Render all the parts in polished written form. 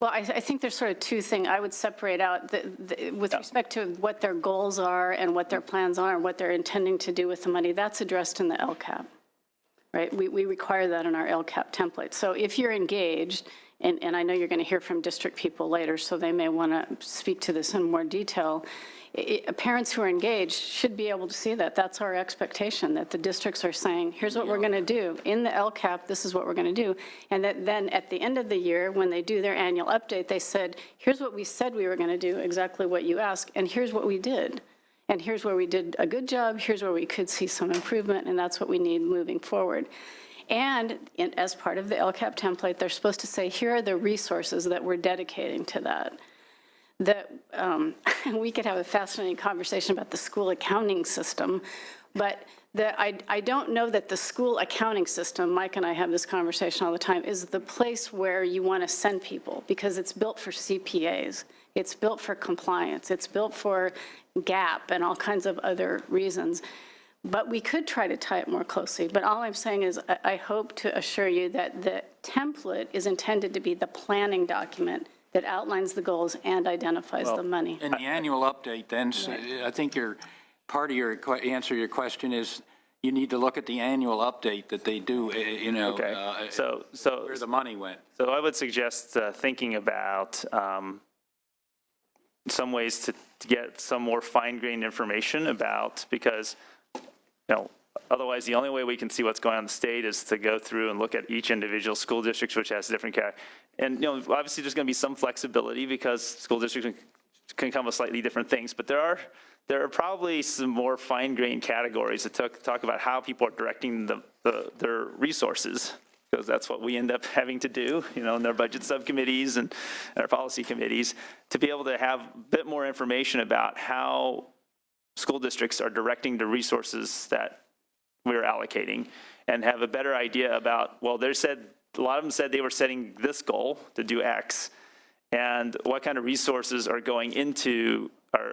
Well, I think there's sort of two things. I would separate out with respect to what their goals are and what their plans are and what they're intending to do with the money. That's addressed in the LCAP, right? We require that in our LCAP template. So if you're engaged, and I know you're going to hear from district people later, so they may want to speak to this in more detail. Parents who are engaged should be able to see that. That's our expectation, that the districts are saying, here's what we're going to do. In the LCAP, this is what we're going to do. And that then at the end of the year, when they do their annual update, they said, here's what we said we were going to do, exactly what you asked, and here's what we did. And here's where we did a good job, here's where we could see some improvement, and that's what we need moving forward. And as part of the LCAP template, they're supposed to say, here are the resources that we're dedicating to that. We could have a fascinating conversation about the school accounting system, but I don't know that the school accounting system, Mike and I have this conversation all the time, is the place where you want to send people, because it's built for CPAs. It's built for compliance. It's built for GAP and all kinds of other reasons. But we could try to tie it more closely. But all I'm saying is I hope to assure you that the template is intended to be the planning document that outlines the goals and identifies the money. In the annual update, then, Right. I think part of your answer to your question is you need to look at the annual update that they do, Okay. So where the money went. So I would suggest thinking about some ways to get some more fine-grained information about, because, otherwise the only way we can see what's going on in the state is to go through and look at each individual school district, which has different and obviously there's going to be some flexibility because school districts can come with slightly different things, but there are probably some more fine-grained categories that talk about how people are directing their resources, because that's what we end up having to do, in their budget subcommittees and our policy committees, to be able to have a bit more information about how school districts are directing the resources that we're allocating, and have a better idea about, well, a lot of them said they were setting this goal to do X, and what kind of resources are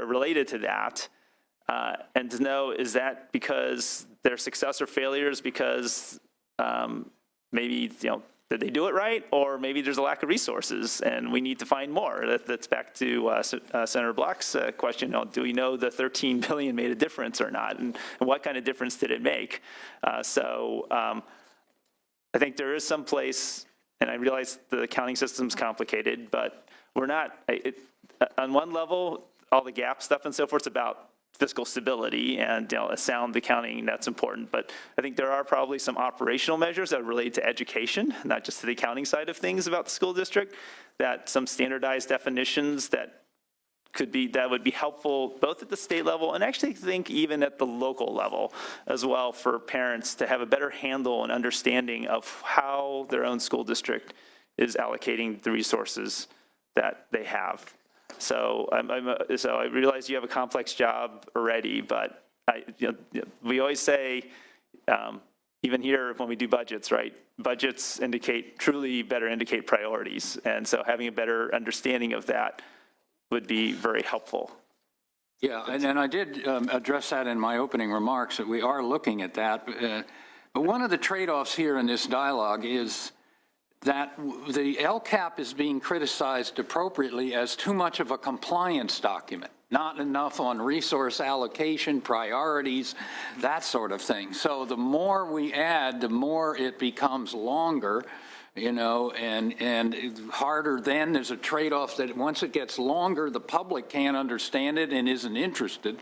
related to that, and to know, is that because their success or failures because maybe, did they do it right? Or maybe there's a lack of resources and we need to find more. That's back to Senator Block's question. Do we know the $13 billion made a difference or not? And what kind of difference did it make? I think there is some place, and I realize the accounting system's complicated, but we're not, on one level, all the GAP stuff and so forth is about fiscal stability and a sound accounting, that's important. But I think there are probably some operational measures that relate to education, not just to the accounting side of things about the school district, that some standardized definitions that would be helpful both at the state level and actually think even at the local level as well, for parents to have a better handle and understanding of how their own school district is allocating the resources that they have. So I realize you have a complex job already, but we always say, even here when we do budgets, right? Budgets truly better indicate priorities. And so having a better understanding of that would be very helpful. Yeah, and I did address that in my opening remarks, that we are looking at that. But one of the trade-offs here in this dialogue is that the LCAP is being criticized appropriately as too much of a compliance document, not enough on resource allocation, priorities, that sort of thing. So the more we add, the more it becomes longer, and harder. Then there's a trade-off that once it gets longer, the public can't understand it and isn't interested.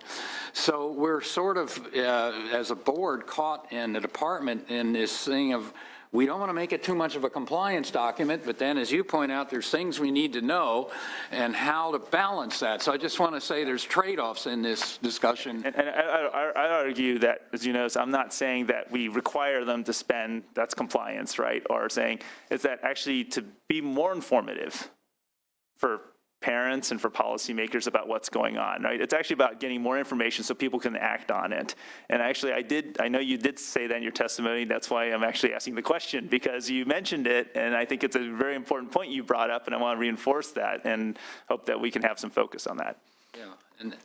So we're sort of, as a board, caught in the department in this thing of, we don't want to make it too much of a compliance document, but then, as you point out, there's things we need to know and how to balance that. So I just want to say there's trade-offs in this discussion. And I argue that, as you know, I'm not saying that we require them to spend, that's compliance, right? Or saying is that actually to be more informative for parents and for policymakers about what's going on, right? It's actually about getting more information so people can act on it. And actually, I know you did say that in your testimony. That's why I'm actually asking the question, because you mentioned it, and I think it's a very important point you brought up, and I want to reinforce that and hope that we can have some focus on that. Yeah, and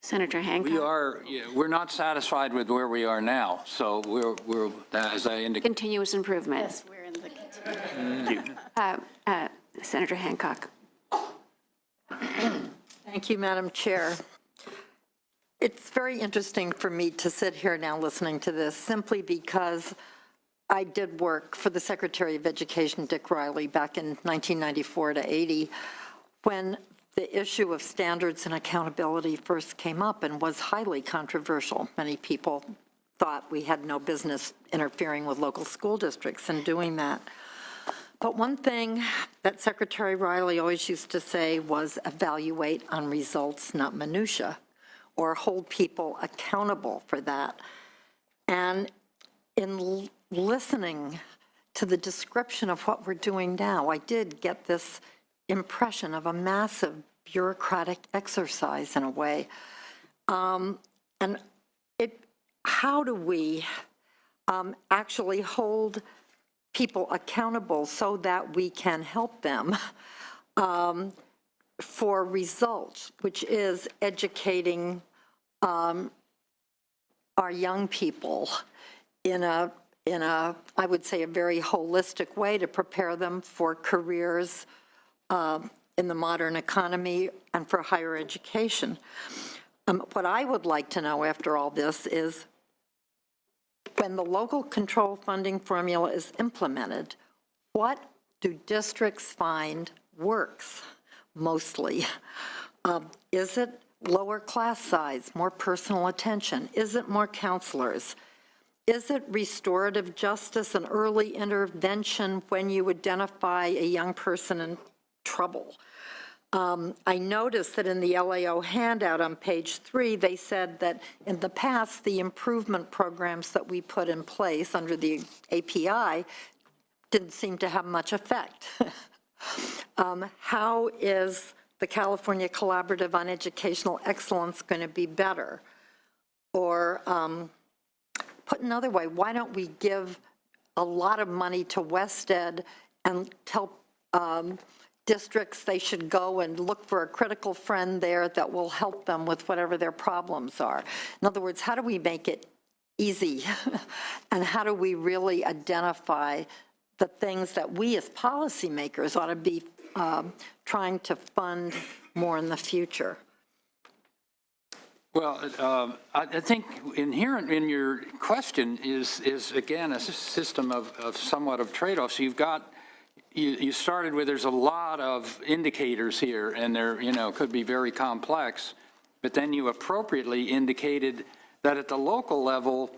Senator Hancock. we're not satisfied with where we are now. So we're as I indicated. Continuous improvement. Yes, we're in the continuum. Thank you. Senator Hancock. Thank you, Madam Chair. It's very interesting for me to sit here now listening to this simply because I did work for the Secretary of Education, Dick Riley, back in 1994 to 80, when the issue of standards and accountability first came up and was highly controversial. Many people thought we had no business interfering with local school districts and doing that. But one thing that Secretary Riley always used to say was evaluate on results, not minutia, or hold people accountable for that. And in listening to the description of what we're doing now, I did get this impression of a massive bureaucratic exercise in a way. How do we actually hold people accountable so that we can help them for results, which is educating our young people in a, I would say, a very holistic way to prepare them for careers in the modern economy and for higher education. What I would like to know after all this is, when the local control funding formula is implemented, what do districts find works mostly? Is it lower class size, more personal attention? Is it more counselors? Is it restorative justice and early intervention when you identify a young person in trouble? I noticed that in the LAO handout on page 3, they said that in the past, the improvement programs that we put in place under the API didn't seem to have much effect. How is the California Collaborative on Educational Excellence going to be better? Or put another way, why don't we give a lot of money to WestEd and tell districts they should go and look for a critical friend there that will help them with whatever their problems are? In other words, how do we make it easy? And how do we really identify the things that we as policymakers ought to be trying to fund more in the future? Well, I think inherent in your question is again, a system of somewhat of trade-offs. You've got, you started with, there's a lot of indicators here, and they're, could be very complex, but then you appropriately indicated that at the local level,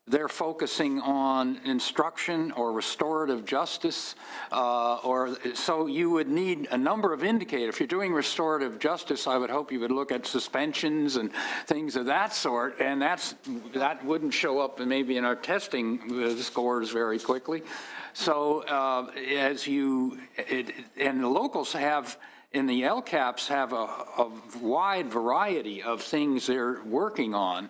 they're focusing on instruction or restorative justice, so you would need a number of indicators. If you're doing restorative justice, I would hope you would look at suspensions and things of that sort, and that wouldn't show up maybe in our testing scores very quickly. So and the locals have, in the LCAPs, have a wide variety of things they're working on.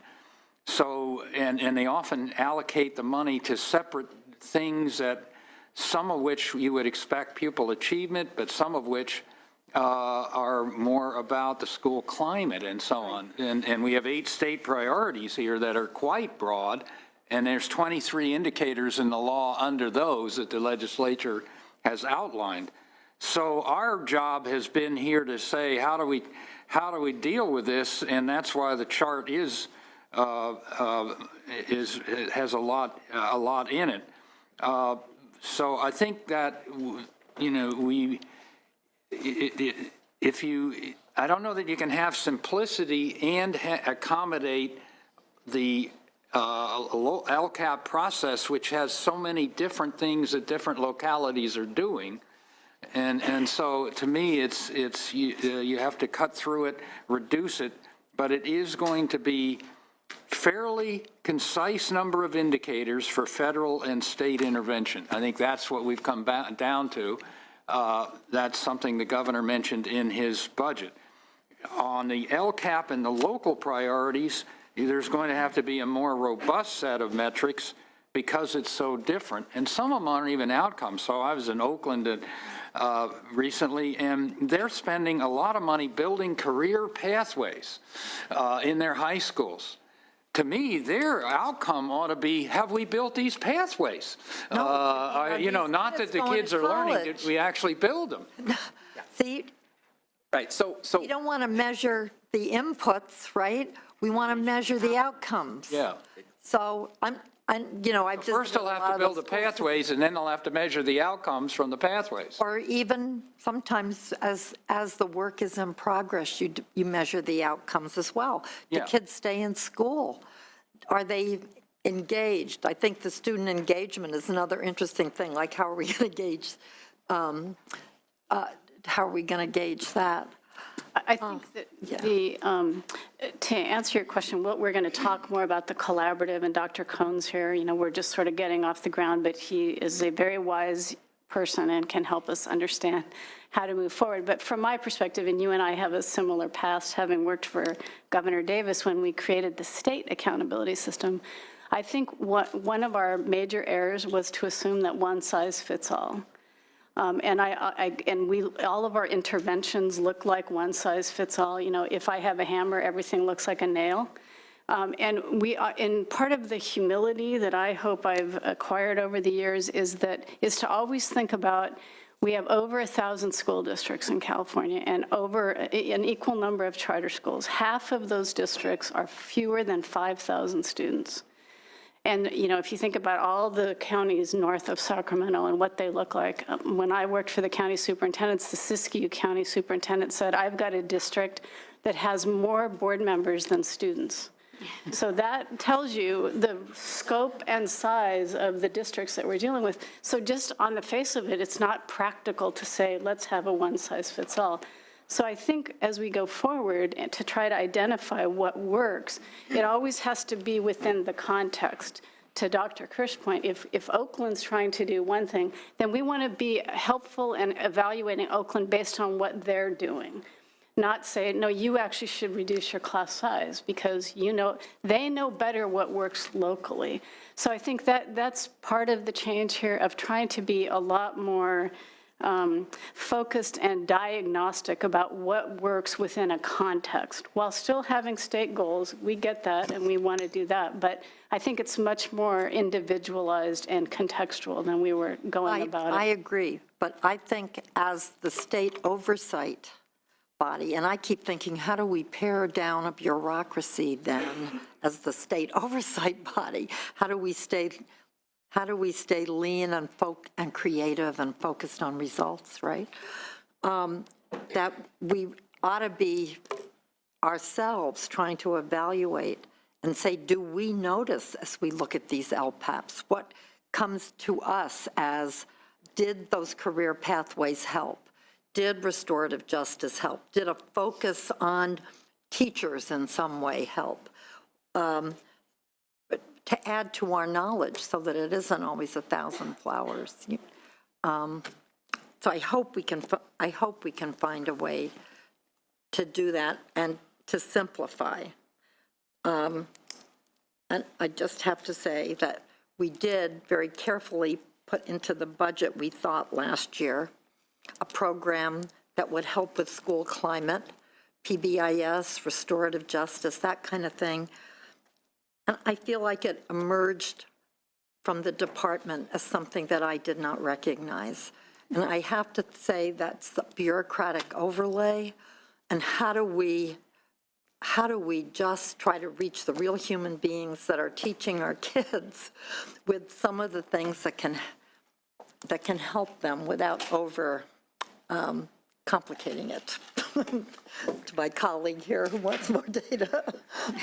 So, and they often allocate the money to separate things, that some of which you would expect pupil achievement, but some of which are more about the school climate and so on. And we have 8 state priorities here that are quite broad, and there's 23 indicators in the law under those that the legislature has outlined. So our job has been here to say, how do we deal with this? And that's why the chart has a lot in it. So I think that, I don't know that you can have simplicity and accommodate the LCAP process, which has so many different things that different localities are doing. And so to me, you have to cut through it, reduce it, but it is going to be fairly concise number of indicators for federal and state intervention. I think that's what we've come down to. That's something the governor mentioned in his budget. On the LCAP and the local priorities, there's going to have to be a more robust set of metrics because it's so different. And some of them aren't even outcomes. So I was in Oakland recently, and they're spending a lot of money building career pathways in their high schools. to me, their outcome ought to be, have we built these pathways? Not that the kids are learning, did we actually build them? See, Right, so we don't want to measure the inputs, right? We want to measure the outcomes. Yeah. So I've just. First, they'll have to build the pathways, and then they'll have to measure the outcomes from the pathways. Or even sometimes as the work is in progress, you measure the outcomes as well. Do Yeah. kids stay in school? Are they engaged? I think the student engagement is another interesting thing, like how are we going to gauge, that? I think that to answer your question, what we're going to talk more about the collaborative, and Dr. Cohn's here, we're just sort of getting off the ground, but he is a very wise person and can help us understand how to move forward. But from my perspective, and you and I have a similar past, having worked for Governor Davis when we created the state accountability system, I think one of our major errors was to assume that one size fits all. And all of our interventions look like one size fits all. If I have a hammer, everything looks like a nail. And part of the humility that I hope I've acquired over the years is to always think about, we have over 1,000 school districts in California and over an equal number of charter schools. Half of those districts are fewer than 5,000 students. And, if you think about all the counties north of Sacramento and what they look like, when I worked for the county superintendents, the Siskiyou County superintendent said, I've got a district that has more board members than students. So that tells you the scope and size of the districts that we're dealing with. So just on the face of it, it's not practical to say, let's have a one size fits all. So I think as we go forward and to try to identify what works, it always has to be within the context. To Dr. Kirsch's point, if Oakland's trying to do one thing, then we want to be helpful in evaluating Oakland based on what they're doing. Not say, no, you actually should reduce your class size because they know better what works locally. So I think that's part of the change here of trying to be a lot more focused and diagnostic about what works within a context. While still having state goals, we get that and we want to do that, but I think it's much more individualized and contextual than we were going about it. I agree, but I think as the state oversight body, and I keep thinking, how do we pare down a bureaucracy then as the state oversight body? How do we stay lean and creative and focused on results, right? That we ought to be ourselves trying to evaluate and say, do we notice as we look at these LPAPs, what comes to us as, did those career pathways help? Did restorative justice help? Did a focus on teachers in some way help? To add to our knowledge so that it isn't always 1,000 flowers. So I hope we can find a way to do that and to simplify. And I just have to say that we did very carefully put into the budget, we thought last year, a program that would help with school climate, PBIS, restorative justice, that kind of thing. And I feel like it emerged from the department as something that I did not recognize. And I have to say that's the bureaucratic overlay. And how do we just try to reach the real human beings that are teaching our kids with some of the things that can help them without over complicating it. To my colleague here who wants more data.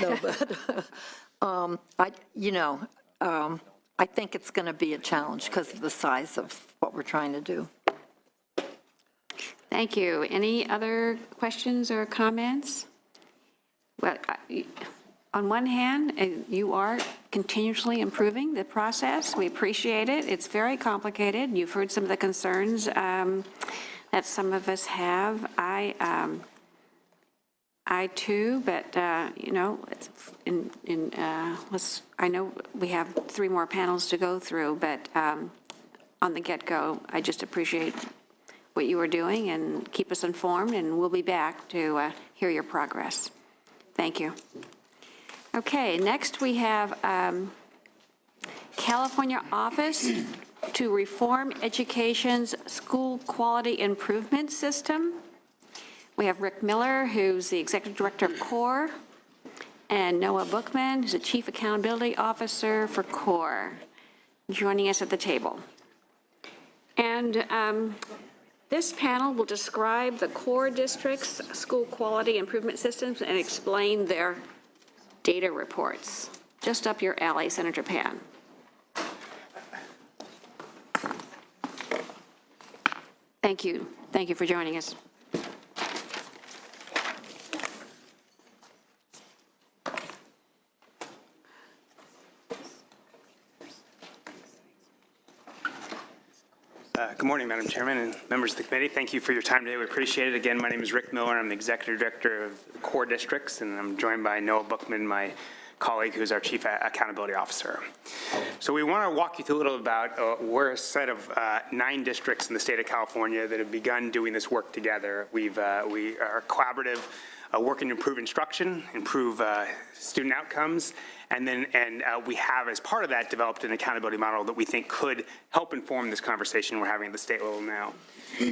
No, but I think it's going to be a challenge because of the size of what we're trying to do. Thank you. Any other questions or comments? Well, on one hand, you are continuously improving the process. We appreciate it. It's very complicated. You've heard some of the concerns that some of us have. I too, but I know we have 3 more panels to go through, but on the get-go, I just appreciate what you are doing and keep us informed, and we'll be back to hear your progress. Thank you. Okay, next we have California Office to Reform Education's School Quality Improvement System. We have Rick Miller, who's the Executive Director of CORE, and Noah Bookman, who's the Chief Accountability Officer for CORE, joining us at the table. And this panel will describe the CORE district's school quality improvement systems and explain their data reports. Just up your alley, Senator Pan. Thank you. Thank you for joining us. Good morning, Madam Chairman and members of the committee. Thank you for your time today. We appreciate it. Again, my name is Rick Miller. I'm the Executive Director of the CORE Districts, and I'm joined by Noah Bookman, my colleague, who's our Chief Accountability Officer. So we want to walk you through a little about, we're a set of 9 districts in the state of California that have begun doing this work together. We are collaborative, working to improve instruction, improve student outcomes, and we have, as part of that, developed an accountability model that we think could help inform this conversation we're having at the state level now.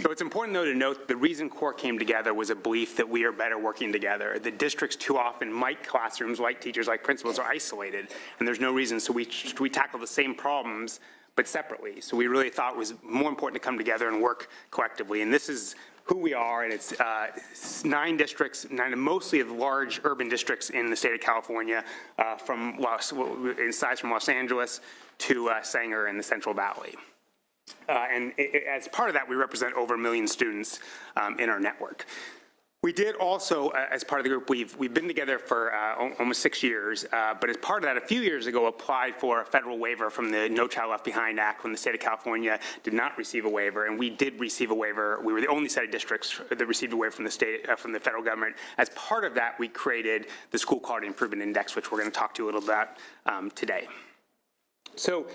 So it's important, though, to note the reason CORE came together was a belief that we are better working together. The districts too often, like classrooms, like teachers, like principals, are isolated, and there's no reason. So we tackle the same problems, but separately. So we really thought it was more important to come together and work collectively. And this is who we are, and it's 9 districts, mostly of large urban districts in the state of California, in size from Los Angeles to Sanger in the Central Valley. As part of that, we represent over 1 million students in our network. We did also, as part of the group, we've been together for almost 6 years, but as part of that, a few years ago, applied for a federal waiver from the No Child Left Behind Act when the state of California did not receive a waiver, and we did receive a waiver. We were the only set of districts that received a waiver from the state, from the federal government. As part of that, we created the School Quality Improvement Index, which we're going to talk to you a little about today. So,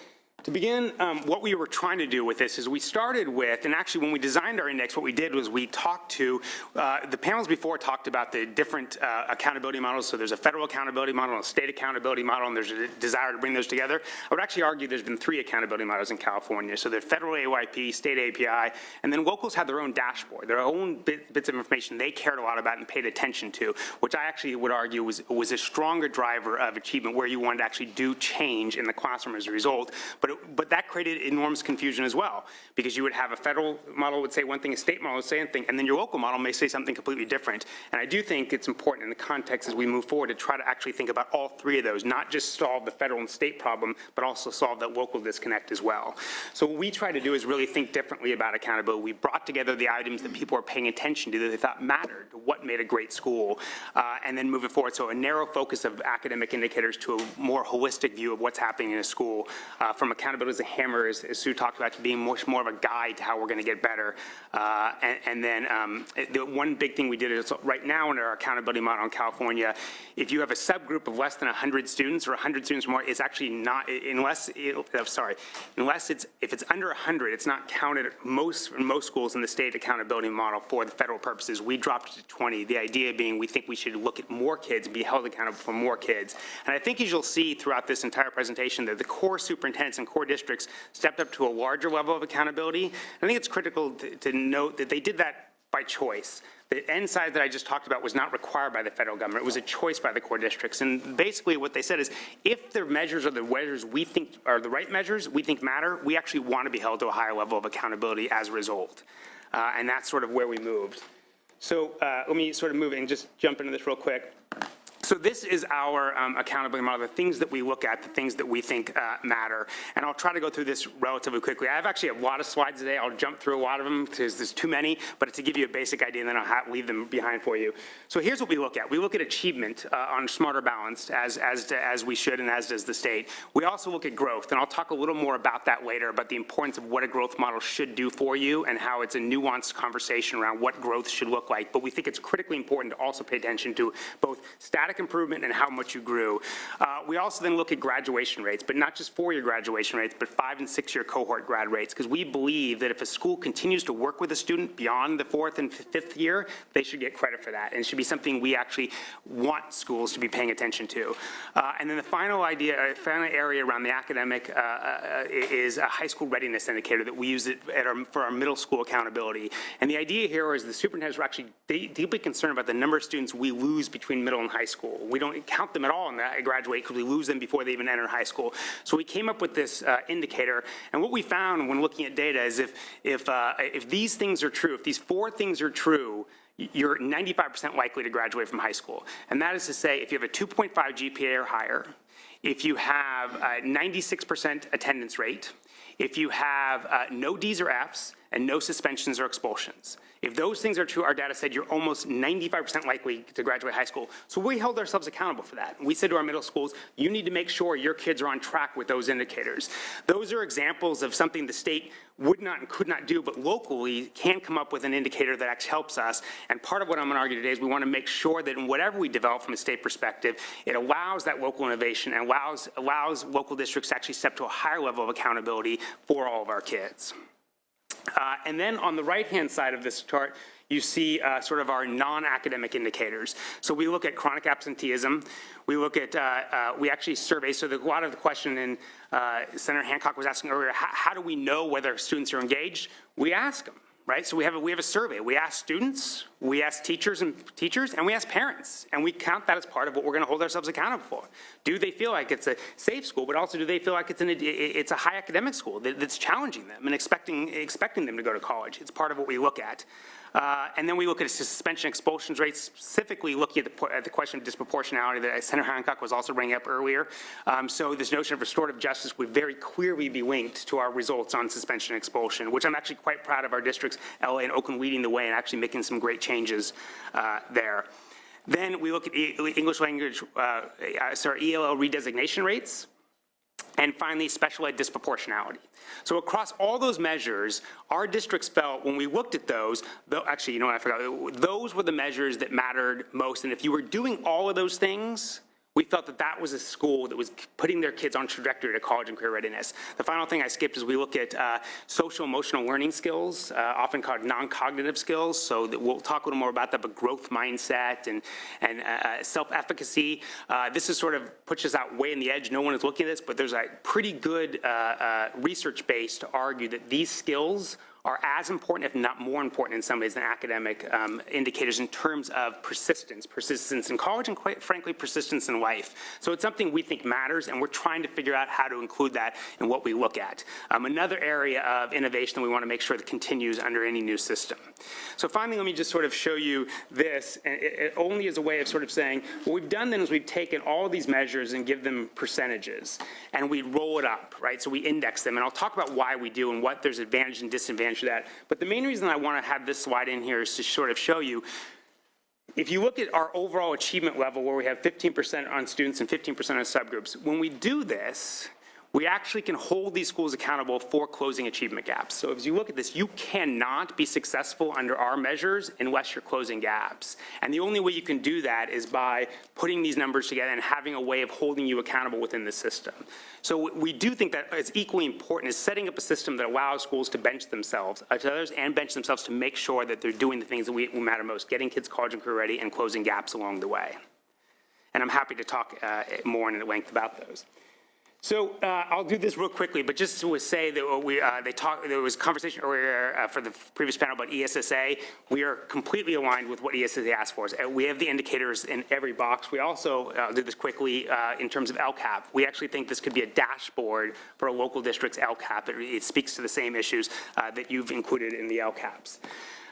to begin, what we were trying to do with this is we started with, and actually when we designed our index, what we did was we talked to, the panels before talked about the different accountability models. So there's a federal accountability model, a state accountability model, and there's a desire to bring those together. I would actually argue there's been 3 accountability models in California. So there's federal AYP, state API, and then locals had their own dashboard, their own bits of information they cared a lot about and paid attention to, which I actually would argue was a stronger driver of achievement where you wanted to actually do change in the classroom as a result. But that created enormous confusion as well, because you would have a federal model would say one thing, a state model would say something, and then your local model may say something completely different. And I do think it's important in the context as we move forward to try to actually think about all 3 of those, not just solve the federal and state problem, but also solve that local disconnect as well. So what we try to do is really think differently about accountability. We brought together the items that people are paying attention to that they thought mattered, what made a great school, and then move it forward. So a narrow focus of academic indicators to a more holistic view of what's happening in a school, from accountability as a hammer, as Sue talked about, to being much more of a guide to how we're going to get better. And then the one big thing we did is right now in our accountability model in California, if you have a subgroup of less than 100 students or 100 students or more, it's actually not, if it's under 100, it's not counted in most schools in the state accountability model for the federal purposes. We dropped it to 20. The idea being we think we should look at more kids, be held accountable for more kids. And I think as you'll see throughout this entire presentation that the core superintendents and core districts stepped up to a larger level of accountability. I think it's critical to note that they did that by choice. The end side that I just talked about was not required by the federal government. It was a choice by the core districts. And basically what they said is if the measures are the measures we think are the right measures, we think matter, we actually want to be held to a higher level of accountability as a result. And that's sort of where we moved. So let me sort of move and just jump into this real quick. So this is our accountability model, the things that we look at, the things that we think matter. And I'll try to go through this relatively quickly. I have actually a lot of slides today. I'll jump through a lot of them because there's too many, but it's to give you a basic idea and then I'll leave them behind for you. So here's what we look at. We look at achievement on Smarter Balanced as we should and as does the state. We also look at growth, and I'll talk a little more about that later, about the importance of what a growth model should do for you and how it's a nuanced conversation around what growth should look like. But we think it's critically important to also pay attention to both static improvement and how much you grew. We also then look at graduation rates, but not just 4-year graduation rates, but 5- and 6-year cohort grad rates, because we believe that if a school continues to work with a student beyond the 4th and 5th year, they should get credit for that, and it should be something we actually want schools to be paying attention to. And then the final area around the academic is a high school readiness indicator that we use for our middle school accountability. And the idea here is the superintendents are actually deeply concerned about the number of students we lose between middle and high school. We don't count them at all in that graduate because we lose them before they even enter high school. So we came up with this indicator, and what we found when looking at data is if these things are true, if these 4 things are true, you're 95% likely to graduate from high school. And that is to say, if you have a 2.5 GPA or higher, if you have a 96% attendance rate, if you have no Ds or Fs, and no suspensions or expulsions. If those things are true, our data said you're almost 95% likely to graduate high school. So we held ourselves accountable for that. We said to our middle schools, you need to make sure your kids are on track with those indicators. Those are examples of something the state would not and could not do, but locally can come up with an indicator that actually helps us. And part of what I'm going to argue today is we want to make sure that in whatever we develop from a state perspective, it allows that local innovation and allows local districts to actually step to a higher level of accountability for all of our kids. And then on the right-hand side of this chart, you see sort of our non-academic indicators. So we look at chronic absenteeism. We look at, we actually survey, so a lot of the question in Senator Hancock was asking earlier, how do we know whether students are engaged? We ask them. Right, so we have a survey. We ask students, we ask teachers, and we ask parents, and we count that as part of what we're going to hold ourselves accountable for. Do they feel like it's a safe school, but also do they feel like it's a high academic school that's challenging them and expecting them to go to college? It's part of what we look at. And then we look at suspension expulsions rates, specifically looking at the question of disproportionality that Senator Hancock was also bringing up earlier. So this notion of restorative justice would very clearly be linked to our results on suspension and expulsion, which I'm actually quite proud of our districts, LA and Oakland, leading the way and actually making some great changes there. Then we look at English language, ELL redesignation rates. And finally, special ed disproportionality. So across all those measures, our districts felt when we looked at those, actually, you know what, I forgot, those were the measures that mattered most. And if you were doing all of those things, we felt that that was a school that was putting their kids on trajectory to college and career readiness. The final thing I skipped is we look at social emotional learning skills, often called non-cognitive skills. So we'll talk a little more about that, but growth mindset and self-efficacy. This is sort of puts us out way in the edge. No one is looking at this, but there's a pretty good research base to argue that these skills are as important, if not more important in some ways than academic indicators in terms of persistence in college and quite frankly, persistence in life. So it's something we think matters and we're trying to figure out how to include that in what we look at. Another area of innovation that we want to make sure that continues under any new system. So finally, let me just sort of show you this, and it only as a way of sort of saying, what we've done then is we've taken all of these measures and give them percentages, and we roll it up, right? So we index them, and I'll talk about why we do and what there's advantage and disadvantage to that. But the main reason I want to have this slide in here is to sort of show you, if you look at our overall achievement level where we have 15% on students and 15% on subgroups, when we do this, we actually can hold these schools accountable for closing achievement gaps. So as you look at this, you cannot be successful under our measures unless you're closing gaps. And the only way you can do that is by putting these numbers together and having a way of holding you accountable within the system. So we do think that it's equally important is setting up a system that allows schools to bench themselves to others and bench themselves to make sure that they're doing the things that we matter most, getting kids college and career ready and closing gaps along the way. And I'm happy to talk more in length about those. So I'll do this real quickly, but just to say that there was conversation earlier for the previous panel about ESSA. We are completely aligned with what ESSA asked for. We have the indicators in every box. We also, I'll do this quickly, in terms of LCAP. We actually think this could be a dashboard for a local district's LCAP. It speaks to the same issues that you've included in the LCAPs.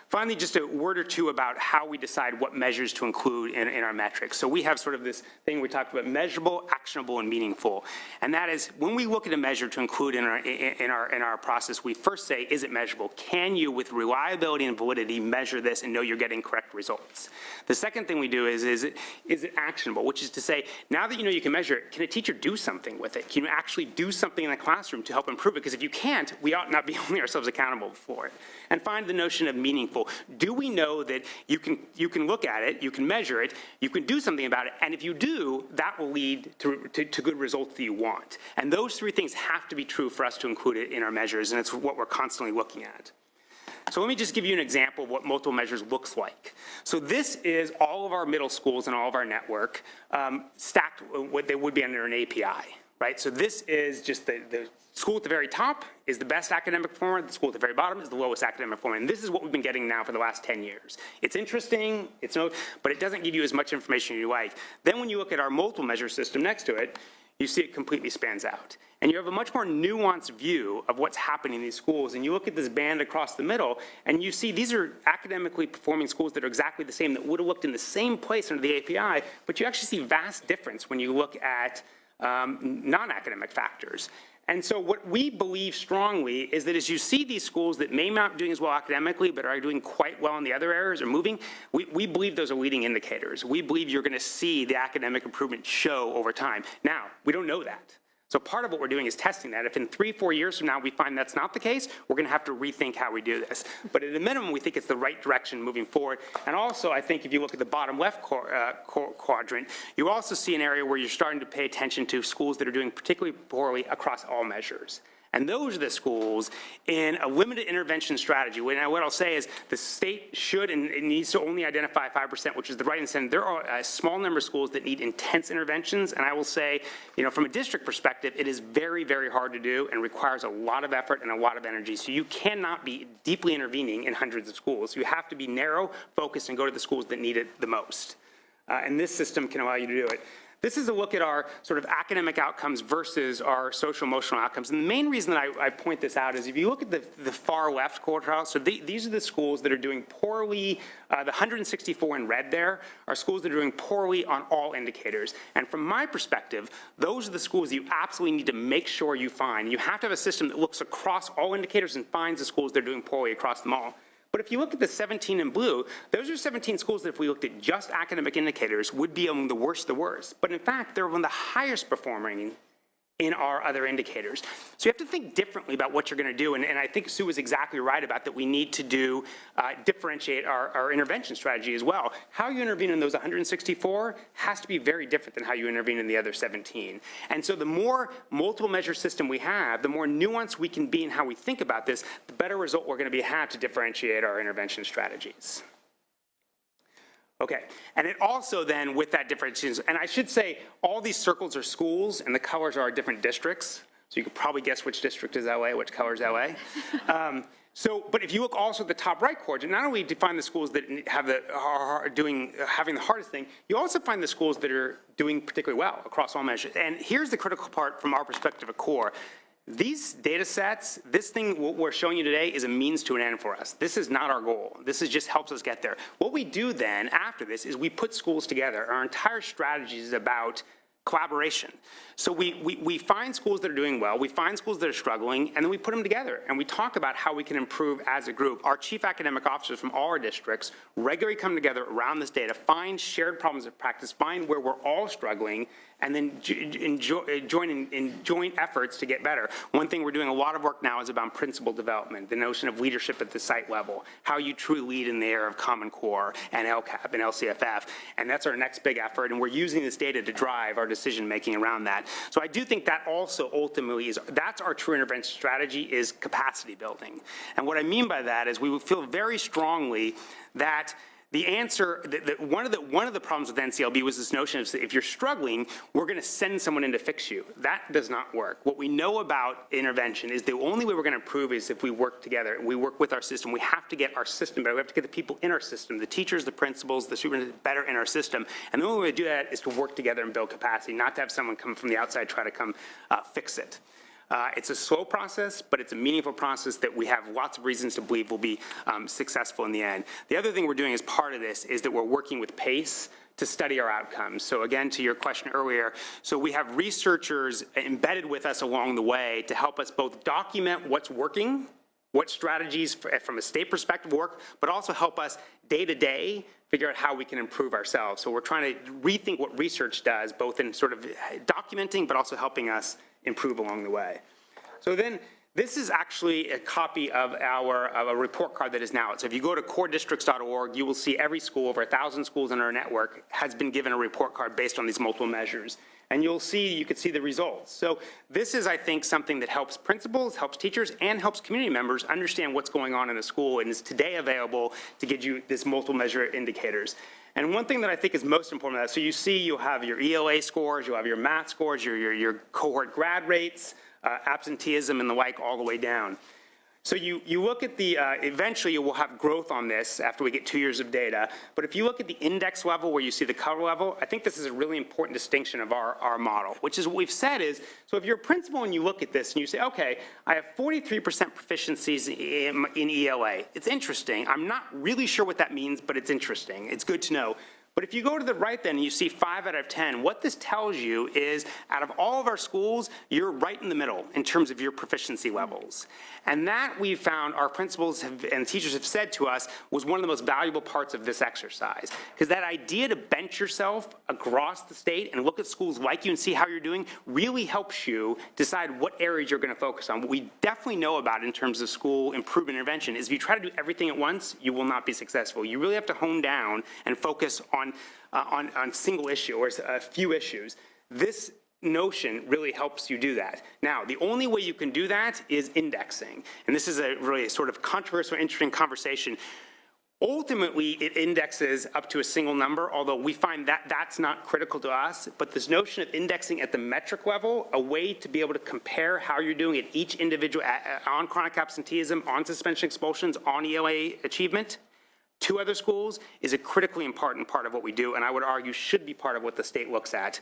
Finally, just a word or two about how we decide what measures to include in our metrics. So we have sort of this thing we talked about, measurable, actionable, and meaningful. And that is, when we look at a measure to include in our process, we first say, is it measurable? Can you, with reliability and validity, measure this and know you're getting correct results? The second thing we do is it actionable, which is to say, now that you know you can measure it, can a teacher do something with it? Can you actually do something in the classroom to help improve it? Because if you can't, we ought not be holding ourselves accountable for it. And finally, the notion of meaningful, useful. Do we know that you can look at it, you can measure it, you can do something about it, and if you do, that will lead to good results that you want. And those three things have to be true for us to include it in our measures, and it's what we're constantly looking at. So let me just give you an example of what multiple measures looks like. So this is all of our middle schools and all of our network stacked what they would be under an API, right? So this is just the school at the very top is the best academic performer, the school at the very bottom is the lowest academic performer, and this is what we've been getting now for the last 10 years. It's interesting, but it doesn't give you as much information as you like. Then when you look at our multiple measure system next to it, you see it completely spans out. And you have a much more nuanced view of what's happening in these schools. And you look at this band across the middle, and you see these are academically performing schools that are exactly the same, that would have looked in the same place under the API, but you actually see vast difference when you look at non-academic factors. And so what we believe strongly is that as you see these schools that may not be doing as well academically, but are doing quite well in the other areas or moving, we believe those are leading indicators. We believe you're going to see the academic improvement show over time. Now, we don't know that. So part of what we're doing is testing that. If in 3-4 years from now we find that's not the case, we're going to have to rethink how we do this. But at a minimum, we think it's the right direction moving forward. And also, I think if you look at the bottom left quadrant, you also see an area where you're starting to pay attention to schools that are doing particularly poorly across all measures. And those are the schools in a limited intervention strategy. What I'll say is the state should and it needs to only identify 5%, which is the right incentive. There are a small number of schools that need intense interventions. And I will say, from a district perspective, it is very, very hard to do and requires a lot of effort and a lot of energy. So you cannot be deeply intervening in hundreds of schools. You have to be narrow, focused, and go to the schools that need it the most. And this system can allow you to do it. This is a look at our sort of academic outcomes versus our social emotional outcomes. And the main reason that I point this out is if you look at the far left quartile, so these are the schools that are doing poorly, the 164 in red there are schools that are doing poorly on all indicators. And from my perspective, those are the schools that you absolutely need to make sure you find. You have to have a system that looks across all indicators and finds the schools that are doing poorly across them all. But if you look at the 17 in blue, those are 17 schools that if we looked at just academic indicators would be among the worst of the worst. But in fact, they're one of the highest performing in our other indicators. So you have to think differently about what you're going to do. And I think Sue is exactly right about that we need to do, differentiate our intervention strategy as well. How you intervene in those 164 has to be very different than how you intervene in the other 17. And so the more multiple measure system we have, the more nuanced we can be in how we think about this, the better result we're going to have to differentiate our intervention strategies. Okay, and it also then with that differentiation, and I should say all these circles are schools and the colors are different districts. So you could probably guess which district is LA, which color is LA. But if you look also at the top right quadrant, not only do you find the schools that have having the hardest thing, you also find the schools that are doing particularly well across all measures. And here's the critical part from our perspective at CORE. These data sets, this thing what we're showing you today is a means to an end for us. This is not our goal. This is just helps us get there. What we do then after this is we put schools together. Our entire strategy is about collaboration. So we find schools that are doing well, we find schools that are struggling, and then we put them together and we talk about how we can improve as a group. Our chief academic officers from all our districts regularly come together around this data, find shared problems of practice, find where we're all struggling, and then join in joint efforts to get better. One thing we're doing a lot of work now is about principal development, the notion of leadership at the site level, how you truly lead in the area of Common Core and LCAP and LCFF, and that's our next big effort, and we're using this data to drive our decision-making around that. So I do think that also ultimately that's our true intervention strategy is capacity building. And what I mean by that is we feel very strongly that the answer, one of the problems with NCLB was this notion of if you're struggling, we're going to send someone in to fix you. That does not work. What we know about intervention is the only way we're going to improve is if we work together. We work with our system. We have to get our system better. We have to get the people in our system, the teachers, the principals, the superintendents better in our system. And the only way to do that is to work together and build capacity, not to have someone come from the outside try to come fix it. It's a slow process, but it's a meaningful process that we have lots of reasons to believe will be successful in the end. The other thing we're doing as part of this is that we're working with PACE to study our outcomes. So again, to your question earlier, so we have researchers embedded with us along the way to help us both document what's working, what strategies from a state perspective work, but also help us day to day figure out how we can improve ourselves. So we're trying to rethink what research does, both in sort of documenting, but also helping us improve along the way. So then This is actually a copy of a report card that is now out. So if you go to coredistricts.org, you will see every school, over 1,000 schools in our network, has been given a report card based on these multiple measures. And you could see the results. So this is, I think, something that helps principals, helps teachers, and helps community members understand what's going on in the school, and is today available to give you this multiple measure indicators. And one thing that I think is most important, so you see you'll have your ELA scores, you'll have your math scores, your cohort grad rates, absenteeism and the like, all the way down. So you look at the, eventually you will have growth on this after we get 2 years of data, but if you look at the index level where you see the cover level, I think this is a really important distinction of our model, which is what we've said is, so if you're a principal and you look at this and you say, okay, I have 43% proficiencies in ELA. It's interesting. I'm not really sure what that means, but it's interesting. It's good to know. But if you go to the right then and you see 5 out of 10, what this tells you is out of all of our schools, you're right in the middle in terms of your proficiency levels. And that we found our principals and teachers have said to us was one of the most valuable parts of this exercise. Because that idea to bench yourself across the state and look at schools like you and see how you're doing really helps you decide what areas you're going to focus on. What we definitely know about in terms of school improvement intervention is if you try to do everything at once, you will not be successful. You really have to hone down and focus on single issue or a few issues. This notion really helps you do that. Now, the only way you can do that is indexing. And this is a really sort of controversial, interesting conversation. Ultimately, it indexes up to a single number, although we find that that's not critical to us. But this notion of indexing at the metric level, a way to be able to compare how you're doing at each individual, on chronic absenteeism, on suspension expulsions, on ELA achievement, to other schools is a critically important part of what we do, and I would argue should be part of what the state looks at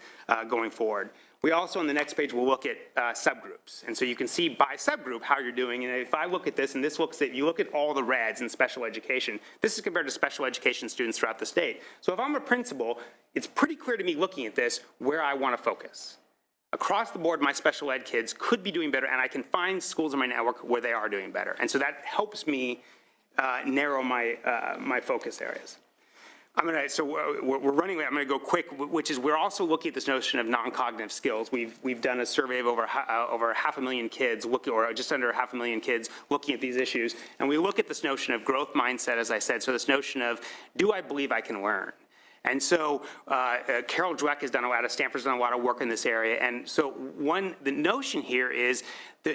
going forward. We also, on the next page, will look at subgroups. And so you can see by subgroup how you're doing. And if I look at this, and this looks at, you look at all the reds in special education, this is compared to special education students throughout the state. So if I'm a principal, it's pretty clear to me looking at this where I want to focus. Across the board, my special ed kids could be doing better, and I can find schools in my network where they are doing better. And so that helps me narrow my focus areas. We're running late. I'm going to go quick, which is we're also looking at this notion of non-cognitive skills. We've done a survey of over 500,000 kids, or just under 500,000 kids, looking at these issues, and we look at this notion of growth mindset, as I said. So this notion of, do I believe I can learn? And so Carol Dweck has done a lot of, Stanford's done a lot of work in this area. And so the notion here is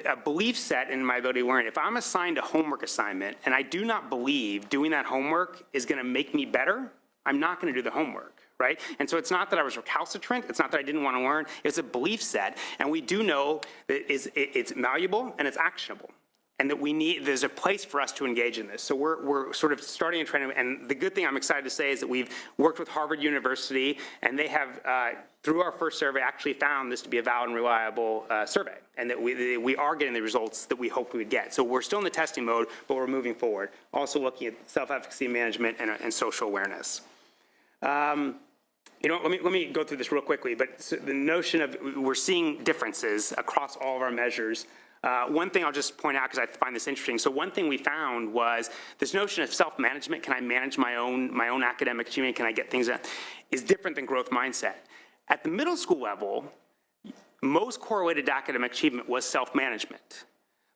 a belief set in my ability to learn. If I'm assigned a homework assignment and I do not believe doing that homework is going to make me better, I'm not going to do the homework, right? And so it's not that I was recalcitrant. It's not that I didn't want to learn. It's a belief set. And we do know that it's malleable and it's actionable. And that there's a place for us to engage in this. So we're sort of starting a training, and the good thing I'm excited to say is that we've worked with Harvard University, and they have, through our first survey, actually found this to be a valid and reliable survey, and that we are getting the results that we hoped we would get. So we're still in the testing mode, but we're moving forward. Also looking at self-efficacy management and social awareness. Let me go through this real quickly, but the notion of we're seeing differences across all of our measures. One thing I'll just point out because I find this interesting. So one thing we found was this notion of self-management. Can I manage my own academic achievement? Can I get things done? Is different than growth mindset. At the middle school level, most correlated academic achievement was self-management.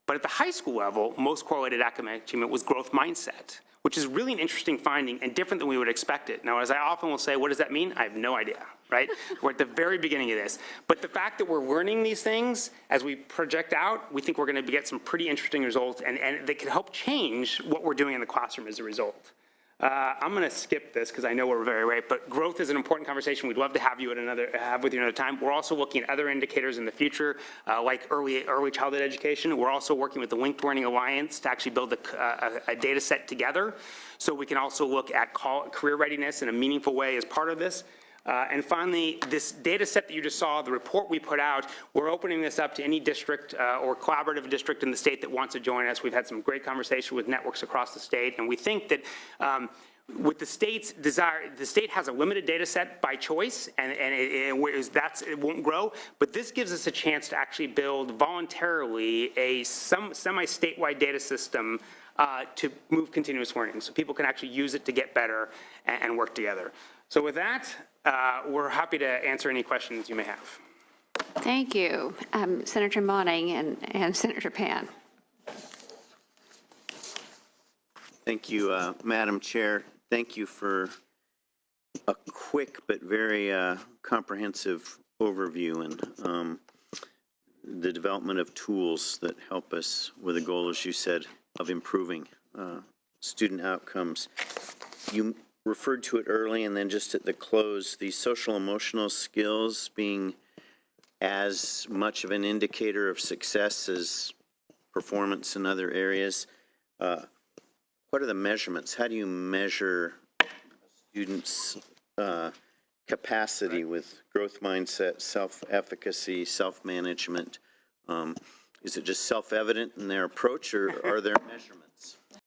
But at the high school level, most correlated academic achievement was growth mindset, which is really an interesting finding and different than we would expect it. Now, as I often will say, what does that mean? I have no idea, right? We're at the very beginning of this. But the fact that we're learning these things as we project out, we think we're going to get some pretty interesting results, and they can help change what we're doing in the classroom as a result. I'm going to skip this because I know we're very late, but growth is an important conversation. We'd love to have you have with you another time. We're also looking at other indicators in the future, like early childhood education. We're also working with the Linked Learning Alliance to actually build a data set together, so we can also look at career readiness in a meaningful way as part of this. And finally, this data set that you just saw, the report we put out, we're opening this up to any district or collaborative district in the state that wants to join us. We've had some great conversation with networks across the state, and we think that with the state's desire, the state has a limited data set by choice, and it won't grow, but this gives us a chance to actually build voluntarily a semi-statewide data system to move continuous learning, so people can actually use it to get better and work together. So with that, we're happy to answer any questions you may have. Thank you, Senator Monning and Senator Pan. Thank you, Madam Chair. Thank you for a quick but very comprehensive overview and the development of tools that help us with a goal, as you said, of improving student outcomes. You referred to it early and then just at the close, the social emotional skills being as much of an indicator of success as performance in other areas. What are the measurements? How do you measure students' capacity with growth mindset, self-efficacy, self-management? Is it just self-evident in their approach, or are there measurements?